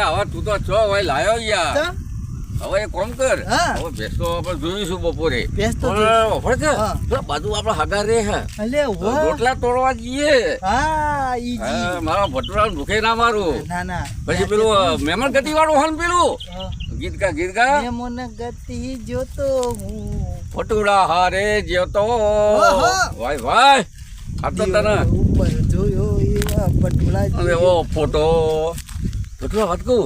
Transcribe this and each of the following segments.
હવે તું તો છો ભાઈ લાયો યાર હવે એક કામ કર હવે ભેંસો આપણે જોઈશું બપોરે બાજુ આપડે હગા રે રોટલા તોડવા જઈએ મારા ભટુરા ભૂખે ના મારું પછી પેલું મહેમાન ગતિ વાળું હન પેલું ગીત ગા મહેમાન ગતિ જોતો ભટુરા હારે જોતો ભાઈ ભાઈ આટલો તને ઉપર જોયો એવા ભટુરા ઓ ફોટો ભટુરા વાત કહું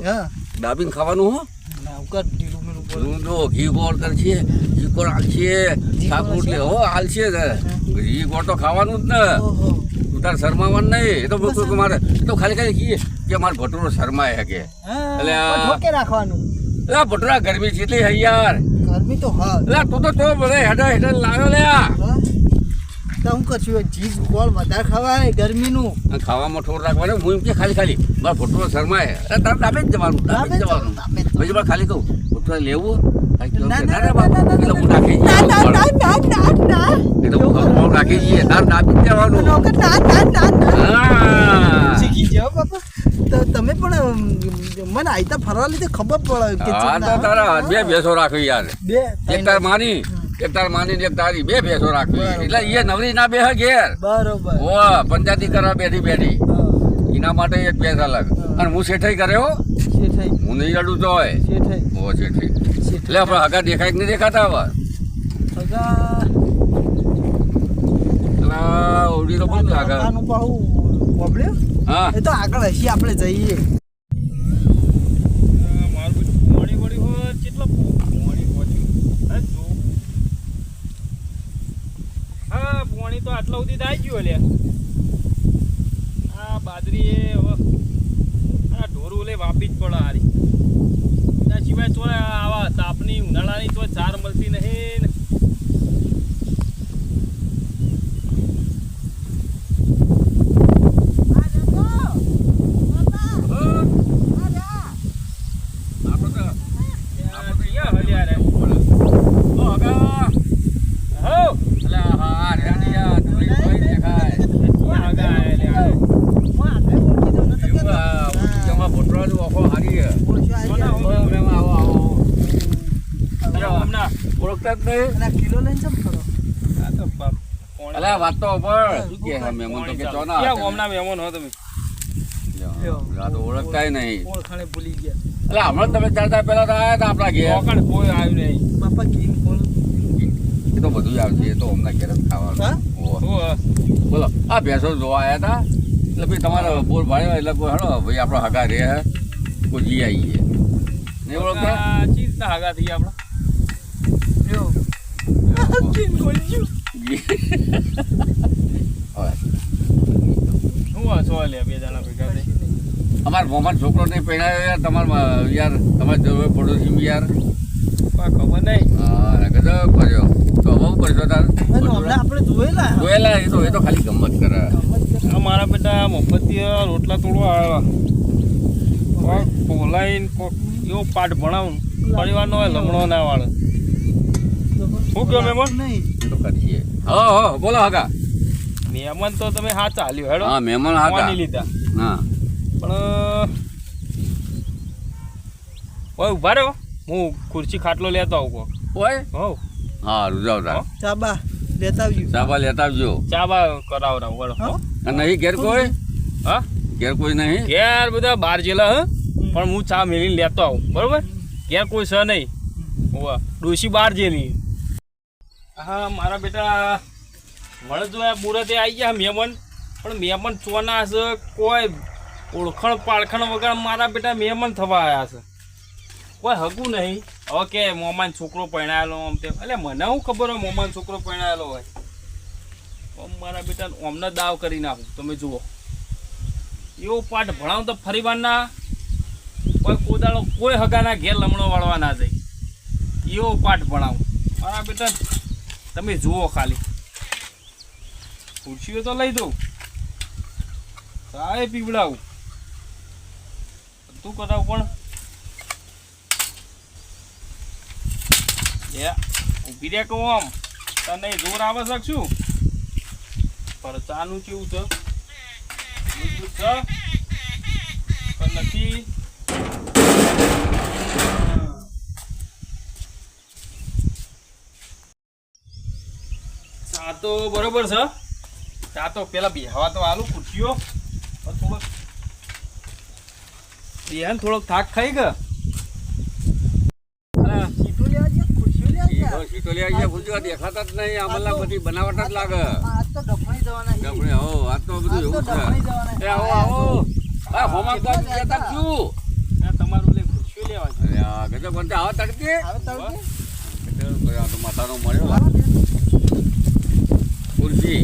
દાબીને ખાવાનું હો ઘી ગોળ કરશે ઘી ગોળ આલશે શાક રોટલી હો આલશે ઘી ગોળ તો ખાવાનું જ ને તું તાર શરમાવાનું નહીં એ તો મારે તો ખાલી કહીએ કે મારે ભટુરો શરમાય કે એટલે રાખવાનું એટલે ભટુરા ગરમી જેટલી હૈ યાર ગરમી તો હા એટલે તું તો બધે હેડા હેડા લાવ્યો લે તો હું કરશું ચીઝ ગોળ વધારે ખવાય ગરમીનું ખાવામાં થોડું રાખવાનું હું એમ કે ખાલી મારે ભટુરો શરમાય તારે ડાબે જ જવાનું પછી મારે ખાલી કહું ભટુરા લેવું રાખી જઈએ તાર ડાબી જવાનું તમે પણ મને આઈતા ફરવા લીધે ખબર પડે તારા બે ભેંસો રાખવી યાર એક તાર માની એક તારી બે ભેંસો રાખવી એટલે એ નવરી ના બે ઘેર બરોબર ઓ પંચાયતી કરવા બેઠી એના માટે એક ભેંસ અલગ અને હું શેઠાઈ કર્યો હું નહીં અડું તો હોય શેઠાઈ એટલે આપણે હગા દેખાય નહીં દેખાતા હવે ઓડી તો બંધ લાગે હા એ તો આગળ હસી આપણે જઈએ તો આટલા સુધી આવી ગયો લે આ બાજરી આ ઢોરું લે વાપી જ પડે હારી એના સિવાય તો આવા તાપની ઉનાળાની તો ચાર મળતી નહીં વાત તો મહેમાન તો કે મહેમાન હો તમે ઓળખતાય નહીં ભૂલી ગયા એટલે હમણાં તમે ચાલતા પેલા તો આવ્યા હતા આપણા ઘેર કોઈ આવ્યું નહીં બાપા ઘી કોણ એ તો બધું આવશે એ તો હમણાં ઘેર જ ખાવાનું બોલો આ ભેંસો જોવા આવ્યા હતા એટલે ભાઈ તમારે બોર ભાડ્યો એટલે કોઈ હળો ભાઈ આપણો હગા રે કોઈ જી આવીએ નહીં ઓળખતા ચીજ ના હગા થઈ આપણા અમાર મોહમ્મદ છોકરો ને પહેરાયો યાર તમારે યાર તમારે જોડે પડોશી યાર ખબર નહીં હા ગજબ કર્યો તો બહુ કરશો તાર આપણે જોયેલા એ તો ખાલી ગમત કરે મારા બેટા મોહમ્મદથી રોટલા તોડવા આવ્યા બોલાઈને એવો પાઠ ભણાવું પરિવારનો હોય લમણો ના વાળે શું કહો મહેમાન નહીં તો કરીએ હા બોલો હગા મહેમાન તો તમે હા ચાલ્યો હેડો હા મહેમાન હા લીધા હા પણ ઓય ઉભા રહ્યો હું ખુરશી ખાટલો લેતો આવું ઓય હો હા રૂજાવતા ચાબા લેતા આવજો ચાબા કરાવરાવ બરો નહીં ઘેર કોઈ હા ઘેર કોઈ નહીં ઘેર બધા બહાર જેલા હ પણ હું ચા મેલીને લેતો આવું બરોબર ઘેર કોઈ છે નહીં ડોશી બહાર જેલી હા મારા બેટા વળ જો મુરતે આવી ગયા મહેમાન પણ મહેમાન ચોના છે કોઈ ઓળખણ પાળખણ વગર મારા બેટા મહેમાન થવા આવ્યા છે કોઈ હગું નહીં હવે કે મોમાન છોકરો પરણાયેલો આમ તે એટલે મને શું ખબર હોય મોમાન છોકરો પરણાયેલો હોય મારા બેટા અમને દાવ કરી નાખું તમે જુઓ એવો પાઠ ભણાવું તો ફરી વાર ના કોઈ કોદાળો કોઈ હગાના ઘેર લમણો વાળવા ના જાય એવો પાઠ ભણાવું મારા બેટા તમે જુઓ ખાલી ખુરશીઓ તો લઈ દઉં ચાય પીવડાવું બધું કરાવું પણ ઊભી રે કહું આમ તને જોર આવે શકશું પણ ચાનું કેવું છે મજબૂત છે પણ નથી ચા તો બરોબર છે ચા તો પેલા બેહવા તો આલુ ખુરશીઓ થોડોક બેહન થોડોક થાક ખાઈ ગયા સીટો લેવા ગયા, ખુરશીઓ લેવા ગયા. સીટો લઈ આવીએ પૂછ્યું દેખાતા જ નહીં આમલા બધી બનાવટ જ લાગે આજ તો ડફણી જવાના છે. આપણે હો આ તો બધું આજ તો એવું છે ડફણી જવાના છે. એ આવો આવો આ હોમા કોણ કહેતા છું ના તમારું લે ખુરશીઓ લેવા છે અરે આ ગજબ કોણ આવો તડકે હવે તળકે. આ તો માથાનો મળ્યો બરાબર છે. ખુરશી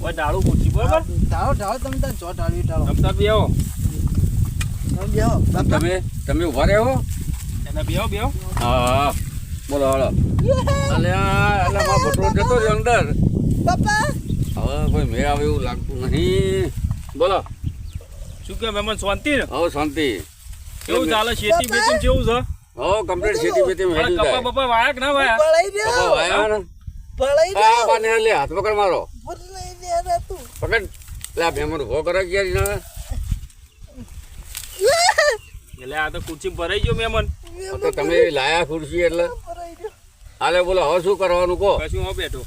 ઓય ડાળું ખુરશી બરોબર ઢાળો ઢાળો તમે ત્યાં જો ઢાળવી ઢાળો. તમતા બેહો તમે બેહો. બાપા. તમે ઉભા રહ્યો એને બેહો બેહો હા બોલો હાલો અલ્યા એટલે મારો ભટરો જતો રહ્યો અંદર બાપા. હવે કોઈ મેળ આવે એવું લાગતું નહીં બોલો શું કે મહેમાન શાંતિ ને હવે શાંતિ કેવું ચાલે શેતી બેતી કેવું છે હો કમ્પ્લીટ ખેતી બેતી પણ હેડ્યું કપા જાય બપા વાયા કે ના વાયા પળાઈ કપા રહ્યો. વાયા ને પળાઈ હા રહ્યો. બાને લે હાથ પકડ મારો પળાઈ રહ્યો રે તું. પકડ લે આ મહેમાન ઉભો કરે ગયા ને એટલે આ તો ખુરશી ભરાઈ ગયો મહેમાન તો તમે લાયા ખુરશી એટલે પળાઈ રહ્યો. હાલે બોલો હવે શું કરવાનું કહો કશું હું બેઠો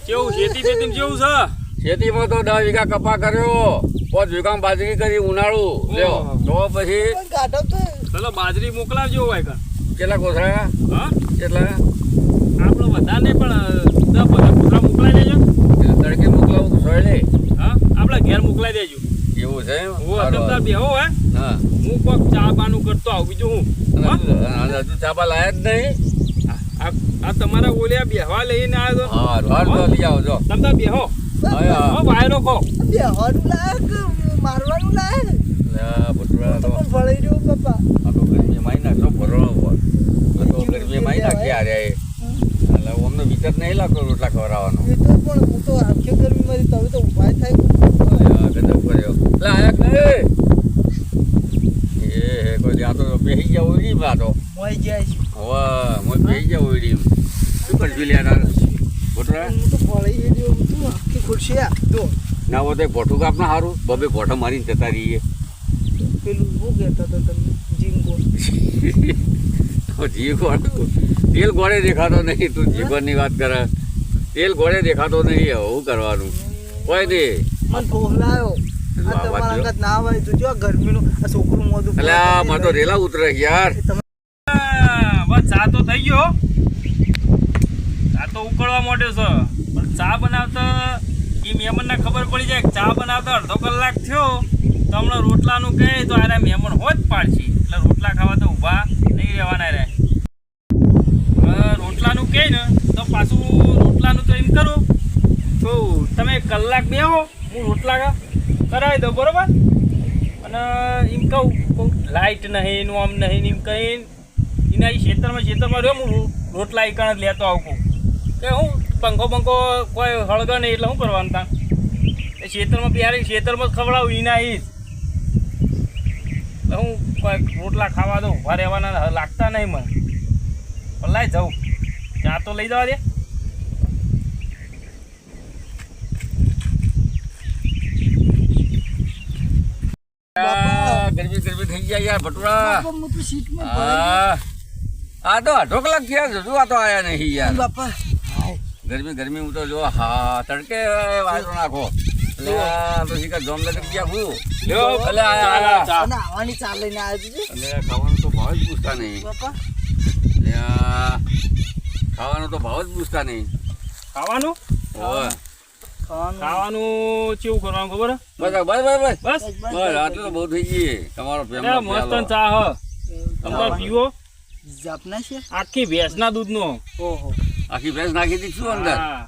કેવું શેતી બેતી કેવું છે ખેતીમાં તો 10 વીઘા કપા કર્યો 5 વીઘા બાજરી કરી ઉનાળું લ્યો તો પછી પણ ગાઢો તો ચલો બાજરી મોકલાવજો હોય કા કેટલા કોથળા હા કેટલા આપણો વધારે નહીં પણ 10 બધા મોકલાઈ દેજો તડકે મોકલાવું સોયલે હા આપણા ઘેર મોકલાઈ દેજો એવું છે એમ? હું સારું, તમતાર બેહો હે હા હું કોક ચા પાનું કરતો આવું બીજું હું હા? અને હજુ ચાપા લાયા જ નહીં આ તમારા ઓલિયા બેહવા લઈને આવ્યો તો હા હાર તો લઈ આવો જો તમતાર બેહો હા હો વાયરો કહો બેહવાનું લાયક મારવાનું લાયક. ભટુરા તો પણ પળાઈ રહ્યો બાપા. આ તો ગરમી માઈ નાખો ભરો આ તો ગરમી માઈ નાખી આ રે એટલે અમને વિચાર નહીં લાગતો રોટલા ખવડાવવાનો એ તો પણ હું તો આખી ગરમી મારી તો હવે તો ઉભા થાય. ગજબ કર્યો એટલે આયા કે નહીં એ કોઈ ત્યાં તો બેસી ગયા ઓળી માં તો મોઈ જાય છે. હવે મોય બેસી ગયા ઓળી શું કરશું લ્યા તારે ભટુરા હું તો પળાઈ રહ્યો તું આખી ખુરશી આ જો ના હોય તો ભોઠું કાપના સારું બબે ભોઠો મારીને જતા રહીએ પેલું શું કહેતા હતા તમે જીંગો. જીગોળ તેલ ગોળે દેખાતો નહીં તું જીગોળની વાત કરે તેલ ગોળે દેખાતો નહીં એવું કરવાનું કોઈ નહીં મને ભોલાયો આ વાહ, તમારા વાહ, અંગત ના આવે જોજો આ ગરમીનું આ છોકરું મોઢું એટલે આ મારે તો રેલા ઉતરે યાર તમે બસ ચા તો થઈ ગયો ચા તો ઉકળવા માંડ્યો છે પણ ચા બનાવતા એ મહેમાનને ખબર પડી જાય કે ચા બનાવતા અડધો કલાક થયો તો હમણાં રોટલાનું કહે તો આરા મહેમાન હોત પાડશે એટલે રોટલા ખાવા તો ઊભા નહીં રહેવાના રહે રોટલાનું કહે ને તો પાછું રોટલાનું તો એમ કરું તો તમે કલાક બેહો હું રોટલા કરાવી દઉં બરોબર અને એમ કહું લાઇટ નહીં નું આમ નહીં એમ કહીને એના ખેતરમાં રહ્યો હું રોટલા એકણ લેતો આવું કે હું પંખો બંખો કોઈ હળગ નહીં એટલે શું કરવાનું તા એ ખેતરમાં બિહારી ખેતરમાં જ ખવડાવું એના એ જ એટલે હું કોઈ રોટલા ખાવા દઉં ઊભા રહેવાના લાગતા નહીં મને પણ લાઈ જાઉં ચા તો લઈ જવા દે ગરમી ગરમી થઈ ગયા યાર ભટુરા બાપા, હું તો સીટમાં ભરાઈ આ તો અઢો કલાક થયા છે શું આ તો આયા નહીં ગયો. યાર બાપા હાય. ગરમી ગરમી હું તો જો હા તડકે વાયરો નાખો એટલે આ તો શીખર જોમ લગી ગયા હું લ્યો, એટલે ચા, ચા. અને આવવાની ચાલ લઈને આવ્યો છું એટલે ખાવાનું તો ભાવ જ પૂછતા નહીં બાપા. એટલે આ ખાવાનો તો ભાવ જ પૂછતા નહીં ખાવાનું હોવે. ખાવાનું કેવું કરવાનું ખબર હે? બસ બસ બસ બસ બસ બસ આટલું તો બહુ થઈ ગઈ તમારો પ્રેમ એટલે મસ્ત ચા હ તમારે પીવો જાપના છે આખી ભેંસના દૂધનો ઓહો આખી ભેંસ નાખી દીધું અંદર હા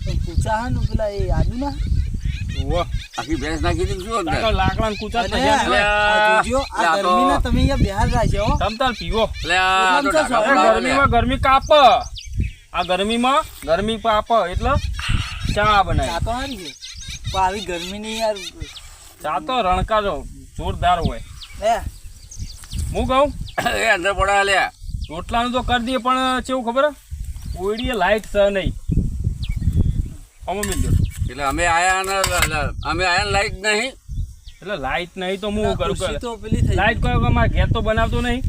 તો પૂછા હે ને પેલા એ આદુ ના ઓહો. આખી ભેંસ નાખી દીધું અંદર તાકા લાકડાનું કૂચા અને થઈ ગયા આ જોજો આ આ તો- ગરમીના તમે અહીંયા બિહાર રાખ્યો હો. તમ તાર પીવો એટલે આ તો એટલા ઢાકા બધા પડાવે લે. ગરમીમાં ગરમી કાપ આ ગરમીમાં ગરમી કાપ એટલે ચા બનાવી ચા તો સારી છે પણ આવી ગરમીની યાર ચા તો રણકારો જોરદાર હોય હે હું કહું એ અંદર પડાવે લે રોટલાનું તો કરી દઈએ પણ કેવું ખબર ઓઈડીએ લાઈટ છે નહીં અમે મિલ્યો એટલે અમે આયા ને લાઈટ નહીં એટલે લાઈટ નહીં તો હું કરું ખુશી તો પેલી થઈ લાઈટ કયો કે મારે ઘેર તો બનાવતો નહીં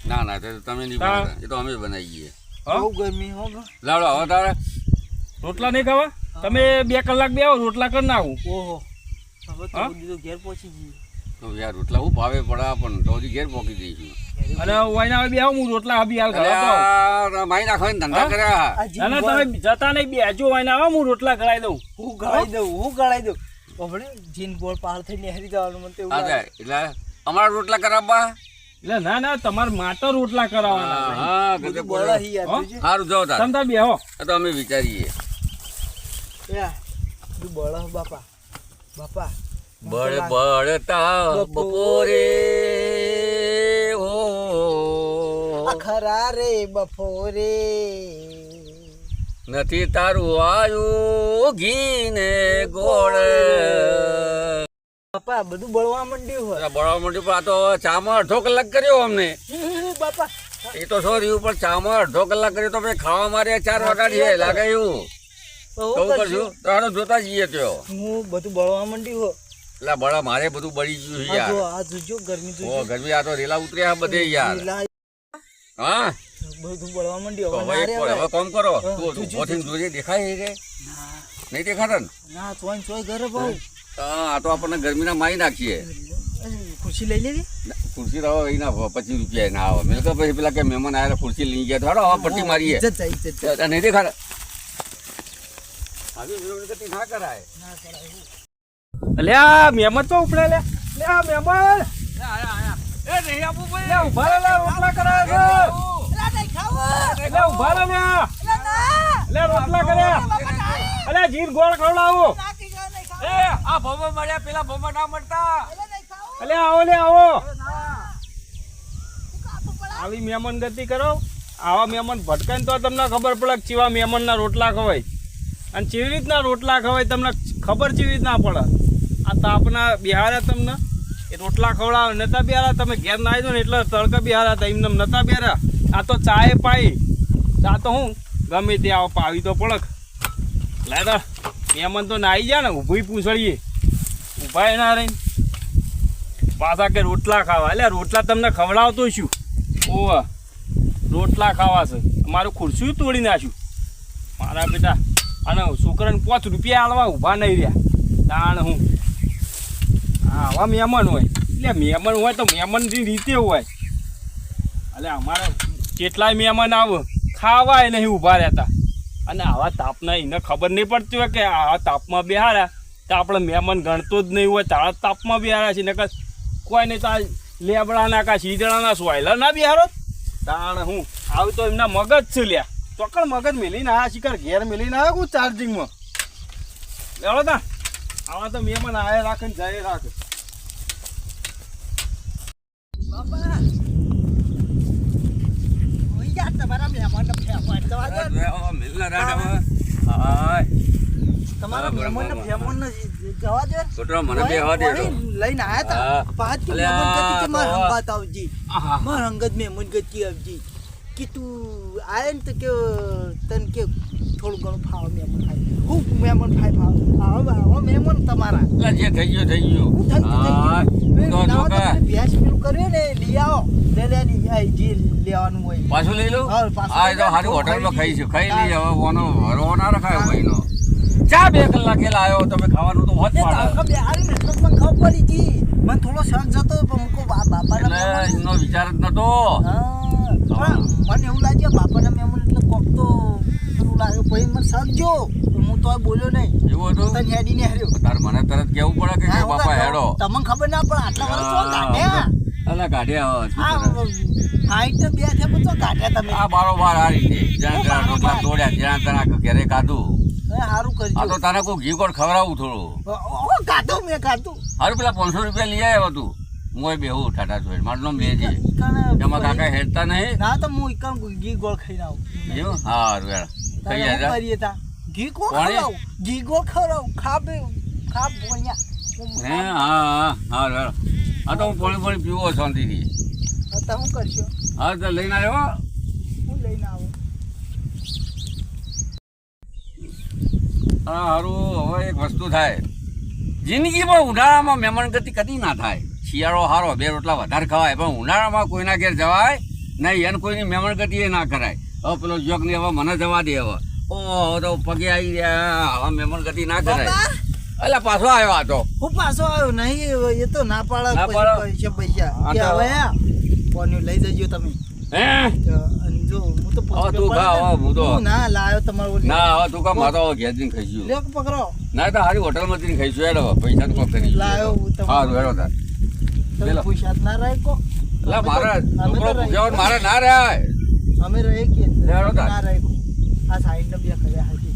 ના તો તમે નહીં બનાવતા એ તો અમે બનાવીએ બહુ ગરમી હો લાવડો હવે તારે રોટલા નહીં ખાવા તમે 2 કલાક બે આવો રોટલા કરી નાખું ઓહો હવે તો બધું ઘેર પહોંચી ગઈ તો યાર રોટલા હું ભાવે પડે પણ તો હજી ઘેર પોકી દઈશું અને વાઈના બે આવું હું રોટલા હાબી હાલ ઘરે માઈ નાખવાની ધંધા કર્યા ના ના તમે જતા નહીં બે હજુ વાઈના આવો હું રોટલા ગળાઈ દઉં હું ગળાઈ દઉં આપણે જીન ગોળ પાર થઈને હેરી જવાનું મને તો એવું લાગે. એટલે અમારા રોટલા કરાવવા એટલે ના તમારે માટે રોટલા કરાવવાના હા બધું બળા હી યાર જોજે. સારું જાઓ તાર તમે બેહો એ તો અમે વિચારીએ યા બધું બળા બાપા બળતા બપોરે ઓ ખરા રે બપોરે નથી તારું આયુ ઘી ને ગોળ બાપા બધું બળવા માંડ્યું હોય બળવા માંડ્યું પણ આ તો ચામાં 1/2 કલાક કર્યો અમને બાપા એ તો સોરી ઉપર ચામાં 1/2 કલાક કર્યો તો પછી ખાવા મારે 4 વાગાડીએ લાગે એવું તો હું કરશું તો હાલો જોતા જઈએ ત્યો હું બધું બળવા માંડ્યું હો એટલે બળા મારે બધું બળી ગયું છે યાર આ જોજો ગરમી ઓ જોજો ગરમી આ તો રેલા ઉતર્યા બધે યાર હા બધું બળવા માંડ્યું તો હવે હવે હવે કામ કરો તું જોજો, પોથી જોઈએ દેખાય છે નહીં દેખાતા ને ના ચોય ઘરે બહુ હા આ તો આપણને ગરમીના મારી નાખીએ ખુરશી લઈ લેવી ખુરશી તો હવે એના 25 રૂપિયા ના આવે મેં તો પછી પેલા કે મહેમાન આવેલા ખુરશી લઈ ગયા તો હાલો હવે પટ્ટી મારીએ ઇજ્જત જાય, ઇજ્જત જાય. નહીં દેખાતા આવી વિરોધ ના કરાય અલ્યા મહેમાન તો ઉપડે લે આ મહેમાન એ નહીં આપું ભાઈ લે ઉભા રે રોટલા કરાવે છે લે ઉભા રે લે રોટલા કર્યા અલે જીર ગોળ ખવડાવો એ આ ભમા મળ્યા પેલા ભમા ના મળતા અલે આવો લે આવો આવી મહેમાન ગતિ કરો આવા મહેમાન ભટકાય તો તમને ખબર પડે કે ચેવા મહેમાનના રોટલા ખવાય અને કેવી રીતના રોટલા ખવાય તમને ખબર કેવી રીતના પડે આ તાપના બિહારે તમને એ રોટલા ખવડાવે નતા બિહારા તમે ઘેર ના આવી દો ને એટલે તડકા બિહારા હતા એમને નતા બિહારા આ તો ચાય પાઈ ચા તો હું ગમે તે આવો પાવી તો પડક લાય મહેમાન તો નાઈ જાય ને ઊભી પૂછડીએ ઊભા ના રહીને પાછા કે રોટલા ખાવા એટલે રોટલા તમને ખવડાવતો છું ઓહ રોટલા ખાવા છે મારું ખુરશી તોડી નાખ્યું મારા બેટા અને છોકરાને 5 રૂપિયા આલવા ઊભા નહીં રહ્યા તાણ હું આવા મહેમાન હોય એટલે મહેમાન હોય તો મહેમાનની રીતે હોય એટલે અમારે કેટલાય મહેમાન આવે ખાવાય નહીં ઊભા રહેતા અને આવા તાપના એને ખબર નહીં પડતી હોય કે આવા તાપમાં બેહાર્યા તો આપણે મહેમાન ગણતો જ નહીં હોય તારા તાપમાં બેહાર્યા છે નકર કોઈ નહીં તો લેબડાના કા શીદડાના સોયલા ના બિહારો તાણ હું આવી તો એમના મગજ છે લ્યા ચોકડ મગજ મેલીને આ શિકાર ઘેર મેલીને આવે કોઈ ચાર્જિંગમાં લેવડો તા આવા તો મહેમાન આયા રાખે ને જાય રાખે બાપા ઓય યાર તમારા મહેમાનને ફેફાટ દવા દે તમારા મહેમાનને ફેફાટને જવા દે છોકરા મને બેહવા દે લઈને આયા તા પાંચ કે મહેમાન ગતિ કે માર હંગાત આવજી માર હંગત મહેમાન ગતિ આવજી કે તું આય ને તો કે તન કે થોડું ઘણું ફાવ મહેમાન થાય હું મહેમાન ફાવ આવા મહેમાન તમારા જે થઈ ગયું હું થઈ તો જો કે ભેંસ પેલું કર્યું ને લઈ આવો લે જે લેવાનું હોય પાછું લઈ લો હા, પાછું આ તો હારી હોટલમાં ખાઈશું ખાઈ લઈએ હવે ઓનો ભરવો ના રખાય ભાઈનો ચા 2 કલાકે લાયો તમે ખાવાનું તો હોત પાડે મને ખબર પડી હતી મને થોડો શક જતો પણ મૂકો બાપાના એટલે એનો વિચાર જ નતો મને એવું લાગ્યું બાપાના મહેમાન એટલે કોક તો એવું લાગ્યું પછી મને શક જો હું તો બોલ્યો નહીં એવું હતું તને હેડીને હાર્યો તાર મને તરત કેવું પડે કે બાપા હેડો તમને ખબર ના પડે આટલા વર્ષ તો કાઢ્યા અલા કાઢ્યા હાઈટ તો બે છે પણ તો કાઢ્યા તમે આ બારોબાર આ રીતે જ્યાં ત્યાં રોટલા તોડ્યા જ્યાં ત્યાં ઘરે કાઢું સારું આ કરજો તો તારે કોઈ ઘી ગોળ ખવડાવું થોડું કાઢું મેં કાઢું હારું પેલા 500 રૂપિયા લઈ આવ્યો તું મોય બેહું ટાટા ચોઈડ મારું નામ લેજે એમાં કાકા હેડતા નહીં ના તો હું ઇકન ઘી ગોળ ખાઈને આવું એવું હારું યાર કઈ તારે જા શું કરીએ તા ઘી ગોળ કોણે? ખવડાવું ઘી ગોળ ખવડાવું ખા બોલ્યા હે હા હા તો હું પાણી પીવો શાંતિથી તમે શું કરશો હા તો લઈને આવ્યો લઈને આવો. હા હારું હવે એક વસ્તુ થાય જિંદગીમાં ઉનાળામાં મહેમાન ગતિ કદી ના થાય. શિયાળો હારો 2 રોટલા વધારે ખવાય પણ ઉનાળામાં કોઈના ઘેર જવાય નહીં એને કોઈની મહેમાન ગતિ એ ના કરાય. હવે પેલો જોકને હવે મને જવા દે હવે ઓ તો પગે આવી ગયા હવે મહેમાન ગતિ ના કરાય. એટલે પાછો આવ્યો આ તો હું પાછો આવ્યો નહીં એ તો ના પાડે ના પાડે. પૈસા કે હવે કોને લઈ જજો તમે. હે અને જો હું તો હવે તું ખા હવે હું તો હું ના લાયો તમારો ઓલી. ના હવે તું કા માતો ઘેર જઈને ખાઈશું. લ્યો કે પકડો ના તો હારી હોટલમાં જઈને ખાઈશું હેડો પૈસા તો કોઈ કરી લાયો હું તમારો. હારું હેડો તાર તમે પેલો. પૈસા જ ના રાખો. એટલે મારા અમે તો છોકરો રહી- પૂજાવન મારે ના રહ્યા અમે રહી કે લેવડો તાર. ના રાખો. આ સાઈડ ને બે કર્યા હતી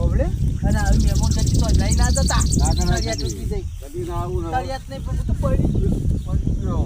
ઓબળે અને આવી મેમો કચ્છી તો લઈ ના જતા ના કરાય તળિયા તૂટી જઈ કદી ના આવું ને તળિયાત નહીં પણ હું તો પડી ગયો. પડી ગયો.